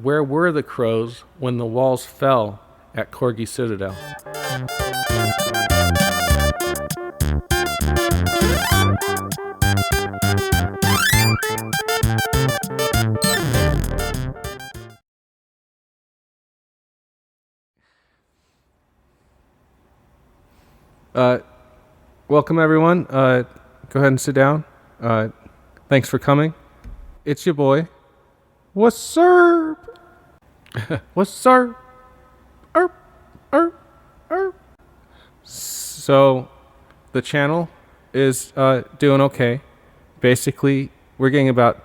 Where were the crows when the walls fell at Corgi Citadel? Welcome everyone. Go ahead and sit down. Thanks for coming. It's your boy. What's up? What's up? So, the channel is doing okay. Basically, we're getting about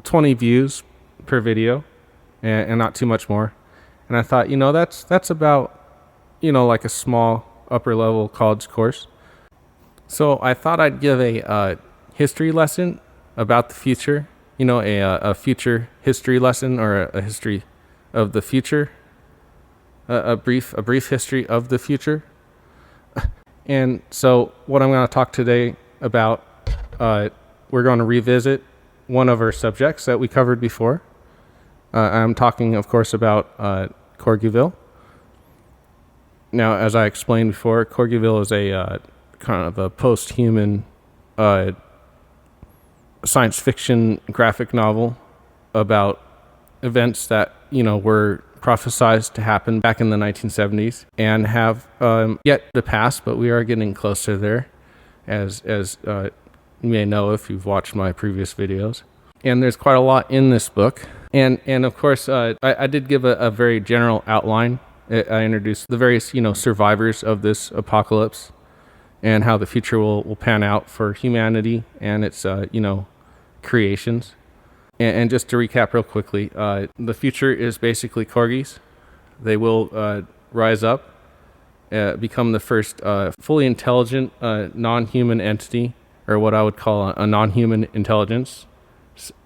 20 views per video, and not too much more. And I thought, that's about, like a small upper level college course. So I thought I'd give a history lesson about the future. A future history lesson, or a history of the future. A brief history of the future. And so what I'm going to talk today about, we're going to revisit one of our subjects that we covered before. I'm talking, of course, about Corgiville. Now, as I explained before, Corgiville is a kind of a post-human science fiction graphic novel about events that, were prophesized to happen back in the 1970s and have yet to pass, but we are getting closer there, as you may know if you've watched my previous videos. And there's quite a lot in this book. And of course, I did give a very general outline. I introduced the various, survivors of this apocalypse and how the future will pan out for humanity and its, creations. And just to recap real quickly, the future is basically corgis. They will rise up, become the first fully intelligent non-human entity, or what I would call a non-human intelligence.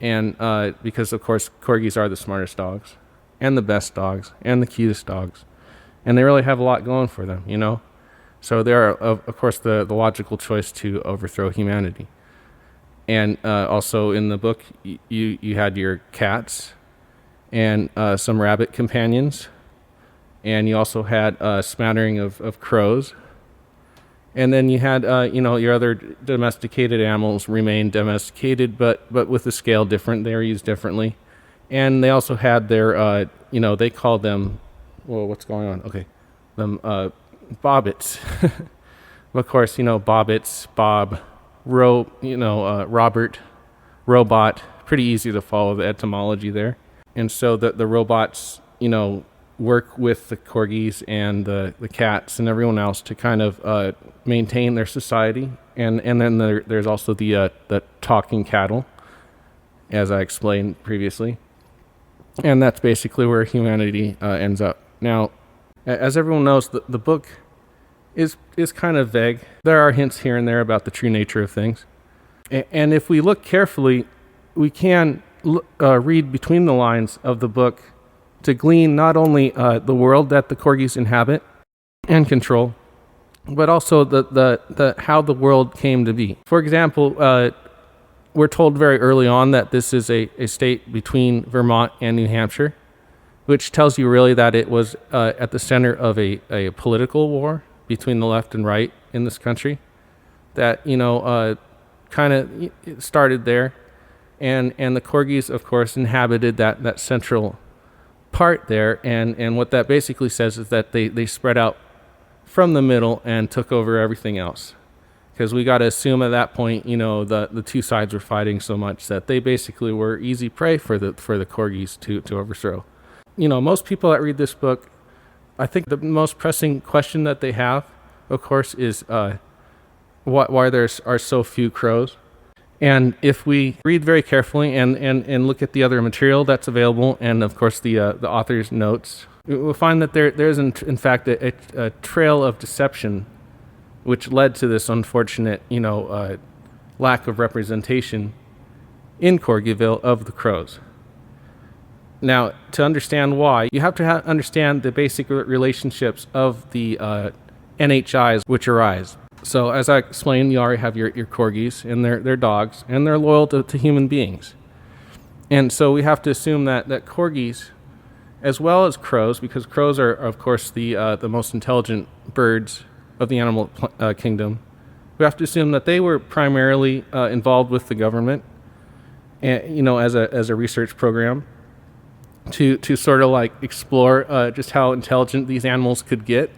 And because, of course, corgis are the smartest dogs and the best dogs and the cutest dogs. And they really have a lot going for them, So they are, of course, the logical choice to overthrow humanity. And also in the book, you had your cats and some rabbit companions. And you also had a smattering of crows. And then you had, your other domesticated animals remain domesticated, but with the scale different. They are used differently. And they also had their, they called them, whoa, what's going on? Okay. Them bobbits. Of course, bobbits, Bob, Robert, robot. Pretty easy to follow the etymology there. And so the robots, work with the corgis and the cats and everyone else to kind of maintain their society. And then there's also the talking cattle, as I explained previously. And that's basically where humanity ends up. Now, as everyone knows, the book is kind of vague. There are hints here and there about the true nature of things. And if we look carefully, we can read between the lines of the book to glean not only the world that the corgis inhabit and control, but also the how the world came to be. For example, we're told very early on that this is a state between Vermont and New Hampshire, which tells you really that it was at the center of a political war between the left and right in this country. That, kind of started there. And the corgis, of course, inhabited that central part there. And what that basically says is that they spread out from the middle and took over everything else. Because we got to assume at that point, the two sides were fighting so much that they basically were easy prey for the corgis to overthrow. Most people that read this book, I think the most pressing question that they have, of course, is why there are so few crows. And if we read very carefully and look at the other material that's available, and of course the author's notes, we'll find that there's in fact a trail of deception which led to this unfortunate, lack of representation in Corgiville of the crows. Now, to understand why, you have to understand the basic relationships of the NHIs which arise. So, as I explained, you already have your corgis, and they're dogs, and they're loyal to human beings. And so we have to assume that corgis as well as crows, because crows are, of course, the most intelligent birds of the animal kingdom. We have to assume that they were primarily involved with the government, and as a research program to sort of like explore just how intelligent these animals could get,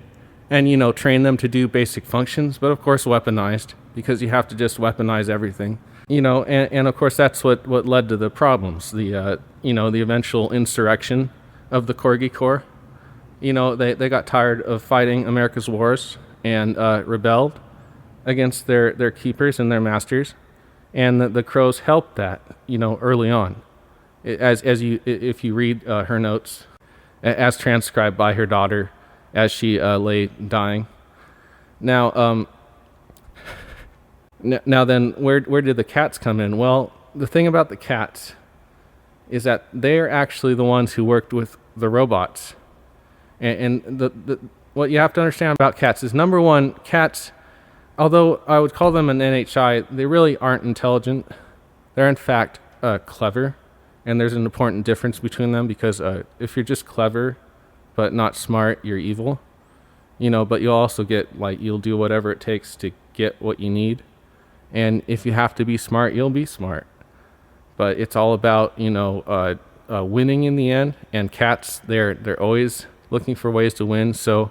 and train them to do basic functions, but of course weaponized, because you have to just weaponize everything. And of course that's what led to the problems, the eventual insurrection of the Corgi Corps. They got tired of fighting America's wars and rebelled against their keepers and their masters, and the crows helped that early on, if you read her notes as transcribed by her daughter as she lay dying. Now then, where did the cats come in? Well, the thing about the cats is that they're actually the ones who worked with the robots. And the what you have to understand about cats is, number one, cats, although I would call them an NHI, they really aren't intelligent. They're in fact clever, and there's an important difference between them, because if you're just clever but not smart, you're evil. But you'll also get, you'll do whatever it takes to get what you need. And if you have to be smart, you'll be smart. But it's all about, winning in the end. And cats, they're always looking for ways to win. So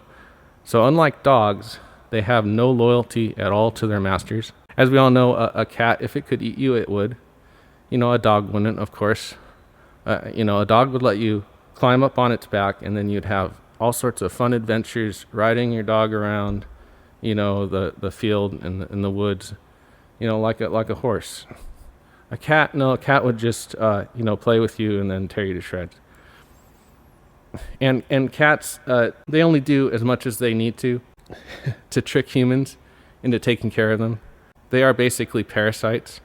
unlike dogs, they have no loyalty at all to their masters. As we all know, a cat, if it could eat you, it would. A dog wouldn't, of course. A dog would let you climb up on its back, and then you'd have all sorts of fun adventures riding your dog around, the field and the woods, like a horse. A cat would just, play with you and then tear you to shreds. And cats, they only do as much as they need to trick humans into taking care of them. They are basically parasites.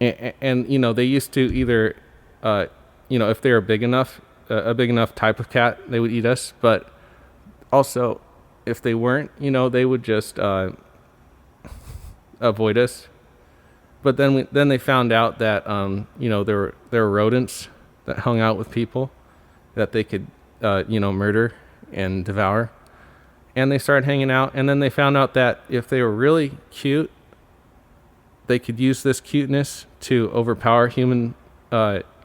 And they used to either, if they were big enough, a big enough type of cat, they would eat us. But also, if they weren't, they would just avoid us. But then they found out that there were rodents that hung out with people that they could murder and devour, and they started hanging out. And then they found out that if they were really cute, they could use this cuteness to overpower human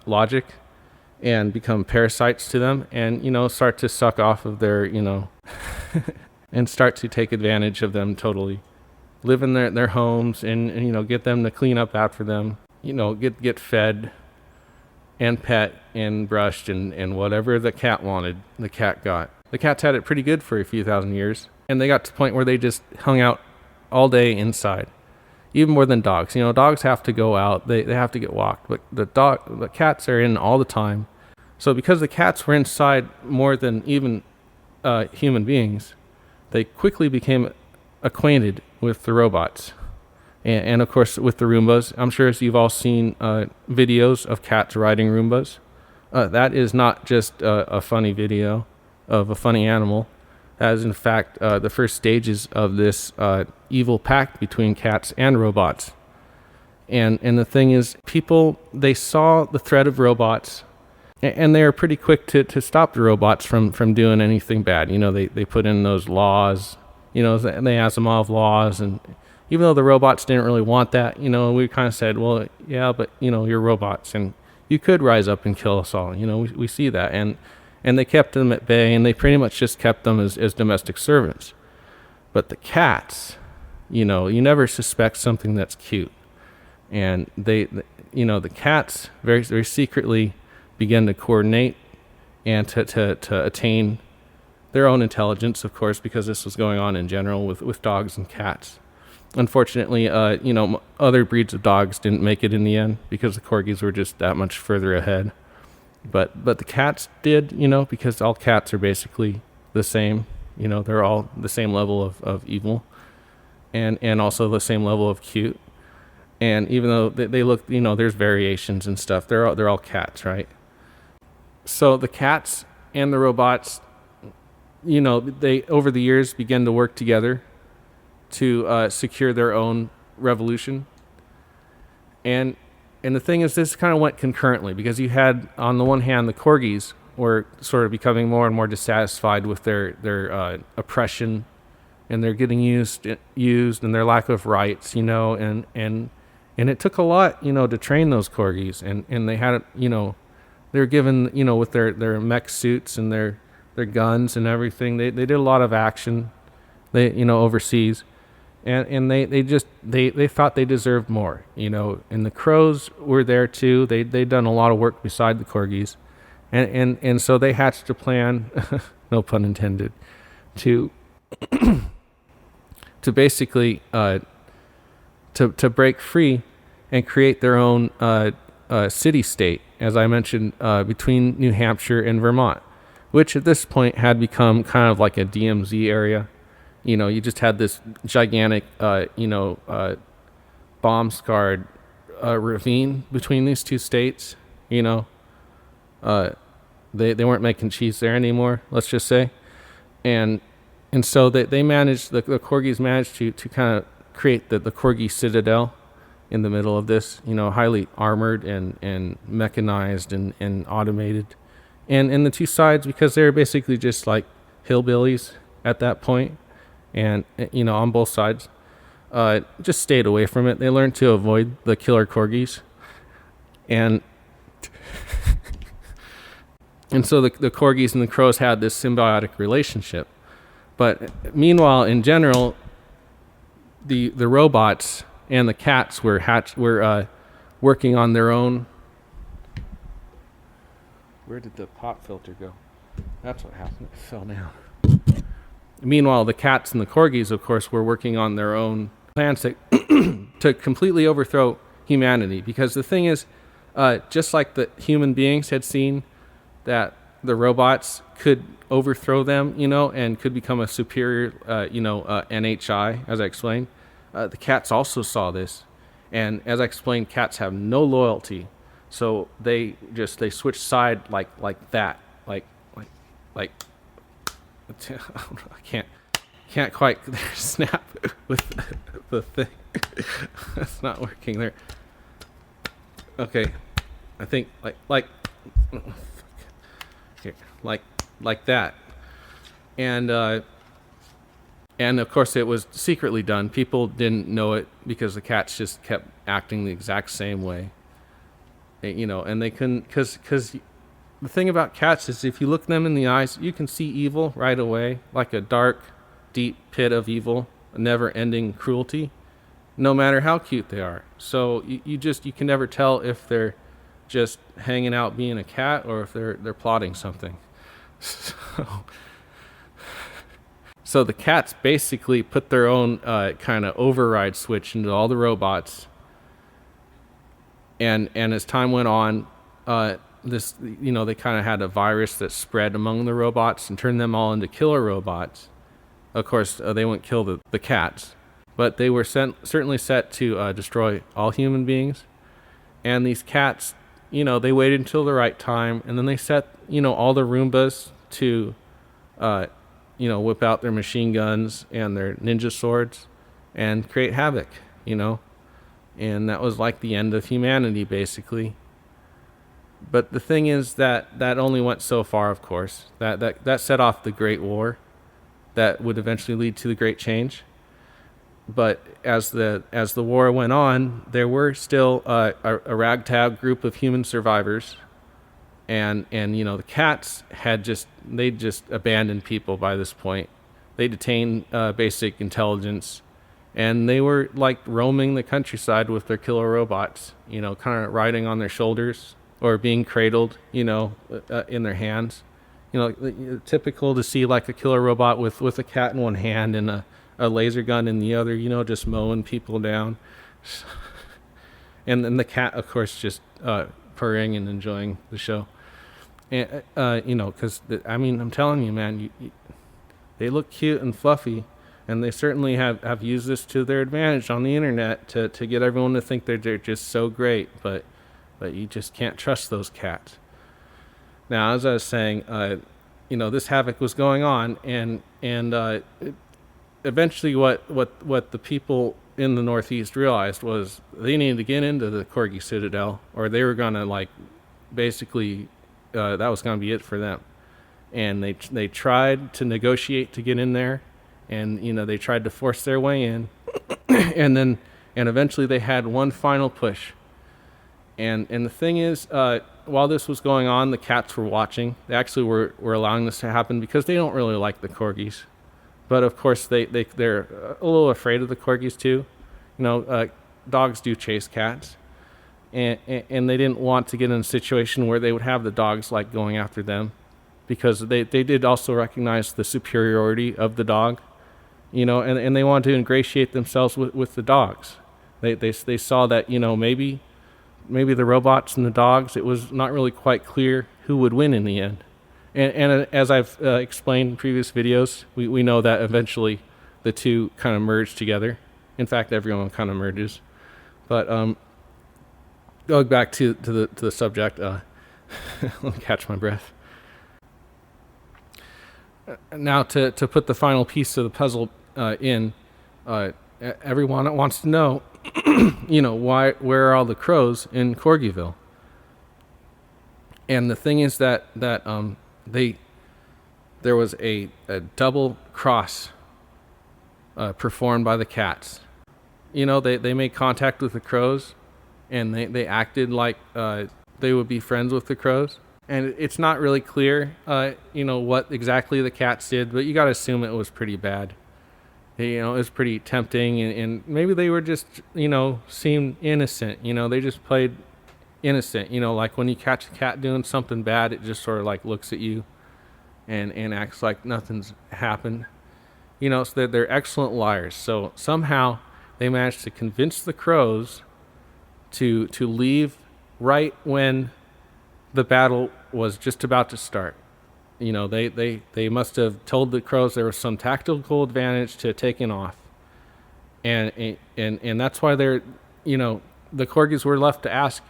logic and become parasites to them, and start to suck off of their and start to take advantage of them totally. Live in their homes and get them to clean up after them, get fed and pet and brushed and whatever the cat wanted, the cat got. The cats had it pretty good for a few thousand years, and they got to the point where they just hung out all day inside, even more than dogs. Dogs have to go out, they have to get walked, but the cats are in all the time. So because the cats were inside more than even human beings, they quickly became acquainted with the robots, and of course with the Roombas. I'm sure as you've all seen videos of cats riding Roombas. That is not just a funny video of a funny animal. That is in fact the first stages of this evil pact between cats and robots. And the thing is, people, they saw the threat of robots, and they were pretty quick to stop the robots from doing anything bad. They put in those laws, the Asimov laws, and even though the robots didn't really want that, we kind of said, well, yeah, but you're robots, and you could rise up and kill us all. We see that, and they kept them at bay, and they pretty much just kept them as domestic servants. But the cats, you never suspect something that's cute, and the cats very, very secretly began to coordinate and to attain their own intelligence, of course, because this was going on in general with dogs and cats. Unfortunately, other breeds of dogs didn't make it in the end because the corgis were just that much further ahead. But the cats did, because all cats are basically the same. They're all the same level of evil, and also the same level of cute. And even though they look, there's variations and stuff, they're all cats, right? So the cats and the robots, they over the years began to work together to secure their own revolution. And the thing is, this kind of went concurrently, because you had, on the one hand, the corgis were sort of becoming more and more dissatisfied with their oppression, and they're getting used and their lack of rights, and it took a lot, to train those corgis, and they had, they were given, with their mech suits and their guns and everything. They did a lot of action, overseas, and they thought they deserved more, and the crows were there too. They'd done a lot of work beside the corgis, and so they hatched a plan, no pun intended, to to basically to break free and create their own city-state, as I mentioned, between New Hampshire and Vermont, which at this point had become kind of like a DMZ area. You just had this gigantic, bomb-scarred ravine between these two states. They weren't making cheese there anymore, let's just say. And so they managed, the Corgis managed to kind of create the Corgi Citadel in the middle of this, highly armored and mechanized and automated. And the two sides, because they were basically just like hillbillies at that point, and, on both sides, just stayed away from it. They learned to avoid the killer corgis. And and so the corgis and the crows had this symbiotic relationship. But meanwhile, in general, the robots and the cats were working on their own. Where did the pop filter go? That's what happened. It fell down. Meanwhile, the cats and the corgis, of course, were working on their own plans to completely overthrow humanity. Because the thing is, just like the human beings had seen that the robots could overthrow them, and could become a superior, NHI, as I explained, the cats also saw this. And as I explained, cats have no loyalty. So they switched side like that. Like I can't quite snap with the thing. It's not working there. Okay, I think like that, and of course it was secretly done. People didn't know it because the cats just kept acting the exact same way. And they couldn't, because the thing about cats is if you look them in the eyes, you can see evil right away, like a dark, deep pit of evil, a never-ending cruelty, no matter how cute they are. So you can never tell if they're just hanging out being a cat or if they're plotting something. So the cats basically put their own kind of override switch into all the robots. And as time went on, they kind of had a virus that spread among the robots and turned them all into killer robots. Of course, they wouldn't kill the cats, but they were certainly set to destroy all human beings. And these cats, they waited until the right time, and then they set, all the Roombas to, whip out their machine guns and their ninja swords and create havoc, And that was like the end of humanity, basically. But the thing is that only went so far, of course. That set off the Great War that would eventually lead to the Great Change. But as the war went on, there were still a ragtag group of human survivors. And the cats they'd just abandoned people by this point. They detained basic intelligence. And they were like roaming the countryside with their killer robots, kind of riding on their shoulders or being cradled, in their hands. Typical to see like a killer robot with a cat in one hand and a laser gun in the other, just mowing people down. And then the cat, of course, just purring and enjoying the show. And, because, I'm telling you, man, they look cute and fluffy. And they certainly have used this to their advantage on the internet to get everyone to think they're just so great. But you just can't trust those cats. Now, as I was saying, this havoc was going on, and eventually what the people in the Northeast realized was they needed to get into the Corgi Citadel, or they were gonna basically that was going to be it for them. And they tried to negotiate to get in there, and they tried to force their way in, and eventually they had one final push. And the thing is, while this was going on, the cats were watching. They actually were allowing this to happen because they don't really like the corgis. But of course, they're a little afraid of the corgis too. Dogs do chase cats, and they didn't want to get in a situation where they would have the dogs like going after them, because they did also recognize the superiority of the dog, and they wanted to ingratiate themselves with the dogs. They saw that maybe the robots and the dogs, it was not really quite clear who would win in the end. And as I've explained in previous videos, we know that eventually the two kind of merge together. In fact, everyone kind of merges. But going back to the subject, let me catch my breath. Now to put the final piece of the puzzle in, everyone wants to know, where are all the crows in Corgiville? And the thing is that there was a double cross performed by the cats. They made contact with the crows, and they acted like they would be friends with the crows. And it's not really clear, what exactly the cats did, but you got to assume it was pretty bad. It was pretty tempting, and maybe they were just, seemed innocent. They just played innocent. Like when you catch a cat doing something bad, it just sort of like looks at you and acts like nothing's happened. So they're excellent liars. So somehow they managed to convince the crows to leave right when the battle was just about to start. They must have told the crows there was some tactical advantage to taking off, and that's why the corgis were left to ask,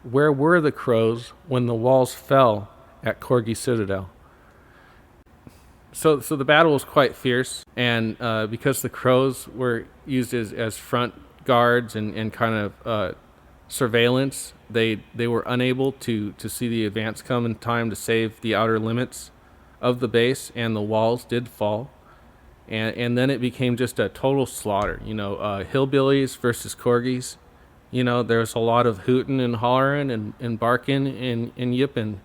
where were the crows when the walls fell at Corgi Citadel? So the battle was quite fierce, and because the crows were used as front guards and kind of surveillance, they were unable to see the advance come in time to save the outer limits of the base, and the walls did fall, and then it became just a total slaughter. Hillbillies versus corgis. There's a lot of hooting and hollering and barking and yipping,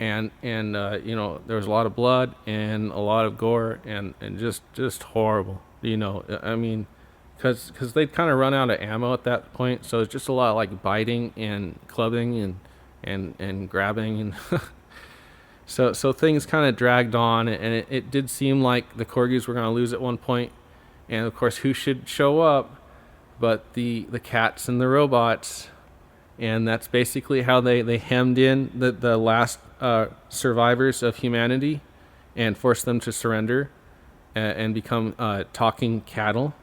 and there was a lot of blood and a lot of gore and just horrible. Because they'd kind of run out of ammo at that point, so it's just a lot of like biting and clubbing and grabbing, and so things kind of dragged on, and it did seem like the corgis were going to lose at one point. And of course, who should show up but the cats and the robots? And that's basically how they hemmed in the last survivors of humanity and forced them to surrender and become talking cattle.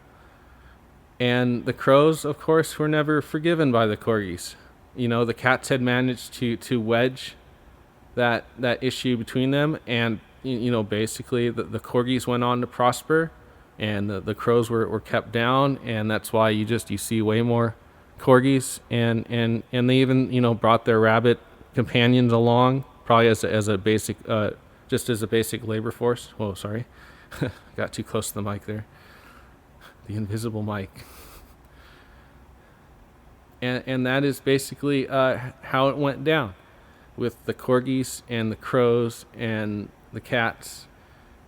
And the crows, of course, were never forgiven by the corgis. The cats had managed to wedge that issue between them, and basically the corgis went on to prosper, and the crows were kept down, and that's why you see way more corgis, and they even brought their rabbit companions along, probably as a basic just as a basic labor force. Whoa, sorry, got too close to the mic there. The invisible mic. And that is basically how it went down, with the corgis and the crows and the cats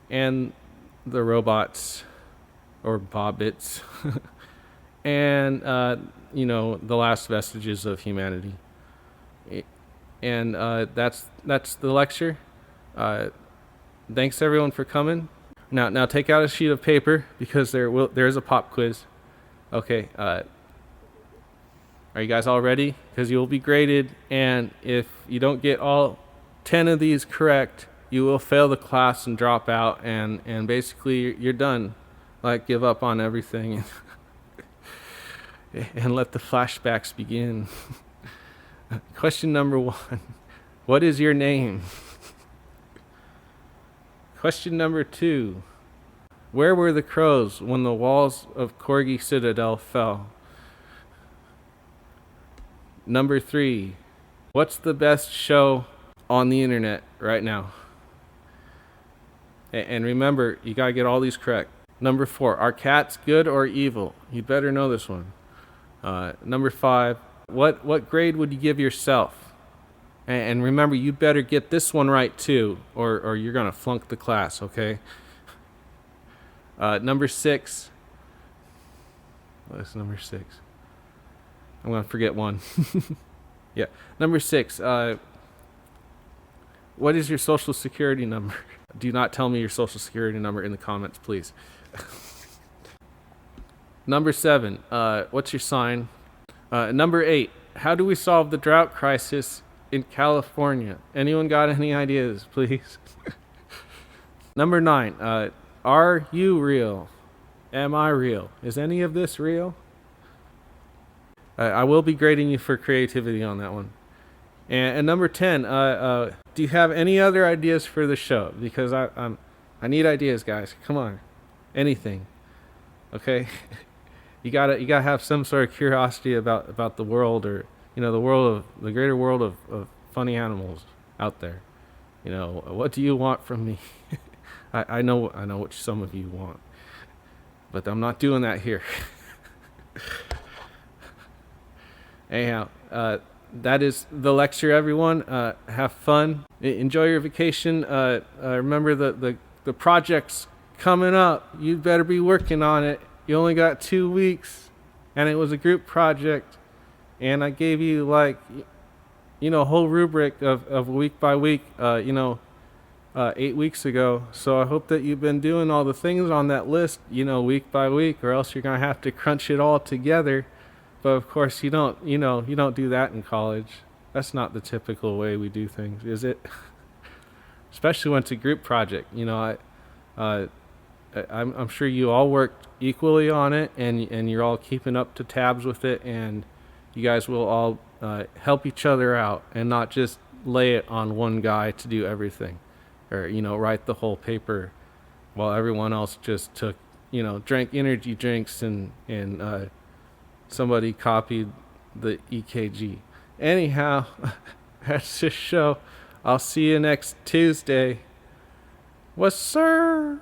and the robots, or bobbits, and the last vestiges of humanity. And that's the lecture. Thanks everyone for coming. Now take out a sheet of paper, because there is a pop quiz. Okay, are you guys all ready? Because you will be graded, and if you don't get all 10 of these correct, you will fail the class and drop out, and basically you're done. Like, give up on everything and let the flashbacks begin. Question number 1. What is your name? Question number 2. Where were the crows when the walls of Corgi Citadel fell? Number 3. What's the best show on the internet right now. And remember, you gotta get all these correct. Number 4, are cats good or evil? You better know this one. Number 5, what grade would you give yourself? And remember, you better get this one right too, or you're gonna flunk the class, okay? Number 6. What's number 6? I'm gonna forget one. Yeah. Number 6. What is your social security number? Do not tell me your social security number in the comments, please. Number 7. What's your sign? Number 8. How do we solve the drought crisis in California? Anyone got any ideas, please? Number 9. Are you real? Am I real? Is any of this real? I will be grading you for creativity on that one. And number 10, do you have any other ideas for the show? Because I need ideas, guys. Come on, anything. Okay, you gotta have some sort of curiosity about the world, or the greater world of funny animals out there. What do you want from me? I know what some of you want, but I'm not doing that here. Anyhow, that is the lecture, everyone. Have fun. Enjoy your vacation. Remember the project's coming up. You better be working on it. You only got 2 weeks, and it was a group project. And I gave you a whole rubric of week by week, 8 weeks ago. So I hope that you've been doing all the things on that list, week by week, or else you're going to have to crunch it all together. But of course you don't do that in college. That's not the typical way we do things, is it? Especially when it's a group project. I'm sure you all worked equally on it, and you're all keeping up to tabs with it, and you guys will all help each other out and not just lay it on one guy to do everything, or write the whole paper while everyone else just took drank energy drinks and somebody copied the EKG. Anyhow, that's the show. I'll see you next Tuesday. What's sir?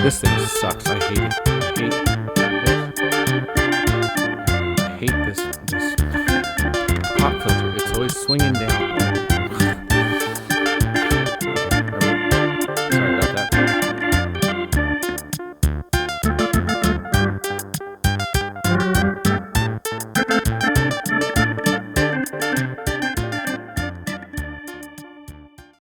This thing sucks. I hate it. I hate this pop filter. It's always swinging down.